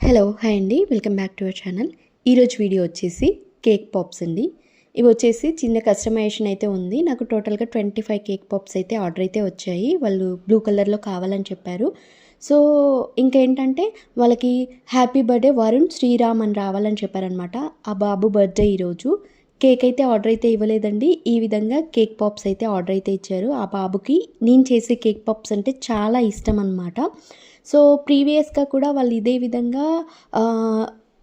Hello hi అండి, welcome back to our channel. ఈరోజు video వచ్చేసి కేక్ పాప్స్ అండి. ఇవి వచ్చేసి చిన్న కస్టమైజేషన్ అయితే ఉంది. నాకు టోటల్గా 25 కేక్ పాప్స్ అయితే ఆర్డర్ అయితే వచ్చాయి. వాళ్ళు బ్లూ కలర్లో కావాలని చెప్పారు. సో ఇంకేంటంటే వాళ్ళకి హ్యాపీ బర్త్డే వరుణ్ శ్రీరామ్ అని రావాలని చెప్పారనమాట. ఆ బాబు బర్త్డే ఈరోజు. కేక్ అయితే ఆర్డర్ అయితే ఇవ్వలేదండి. ఈ విధంగా కేక్ పాప్స్ అయితే ఆర్డర్ అయితే ఇచ్చారు. ఆ బాబుకి నేను చేసే కేక్ పాప్స్ అంటే చాలా ఇష్టం అనమాట. సో ప్రీవియస్గా కూడా వాళ్ళు ఇదే విధంగా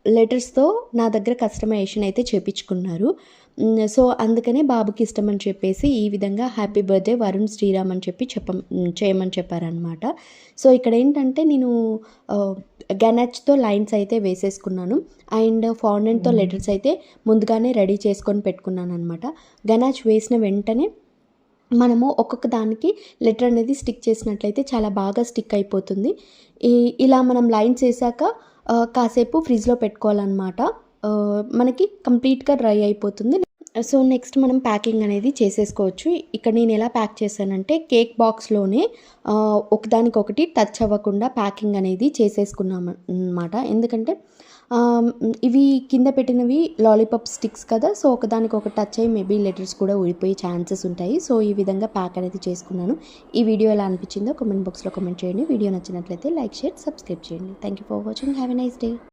లెటర్స్తో నా దగ్గర కస్టమైజేషన్ అయితే చేపించుకున్నారు. సో అందుకనే బాబుకి ఇష్టం అని చెప్పేసి ఈ విధంగా హ్యాపీ బర్త్డే వరుణ్ శ్రీరామ్ అని చెప్పి చేయమని చెప్పారనమాట. సో ఇక్కడ ఏంటంటే నేను గనాచ్తో లైన్స్ అయితే వేసేసుకున్నాను. అండ్ ఫాండెంట్తో లెటర్స్ అయితే ముందుగానే రెడీ చేసుకొని పెట్టుకున్నాను అనమాట. గనాచ్ వేసిన వెంటనే మనము ఒక్కొక్క దానికి లెటర్ అనేది స్టిక్ చేసినట్లయితే చాలా బాగా స్టిక్ అయిపోతుంది. ఇలా మనం లైన్స్ వేసాక కాసేపు ఫ్రిడ్జ్లో పెట్టుకోవాలన్నమాట. మనకి కంప్లీట్గా డ్రై అయిపోతుంది. సో నెక్స్ట్ మనం ప్యాకింగ్ అనేది చేసేసుకోవచ్చు. ఇక్కడ నేను ఎలా ప్యాక్ చేశానంటే కేక్ బాక్స్లోనే ఒకదానికొకటి టచ్ అవ్వకుండా ప్యాకింగ్ అనేది చేసేసుకున్నాం అన్నమాట. ఎందుకంటే ఇవి కింద పెట్టినవి లాలీపాప్ స్టిక్స్ కదా, సో ఒకదానికొకటి టచ్ అయ్యి మేబీ లెటర్స్ కూడా ఊడిపోయే ఛాన్సెస్ ఉంటాయి. సో ఈ విధంగా ప్యాక్ అనేది చేసుకున్నాను. ఈ వీడియో ఎలా అనిపించిందో కామెంట్ బాక్స్లో కామెంట్ చేయండి. వీడియో నచ్చినట్లయితే లైక్, షేర్, సబ్స్క్రైబ్ చేయండి. Thank you for watching. Have a nice day.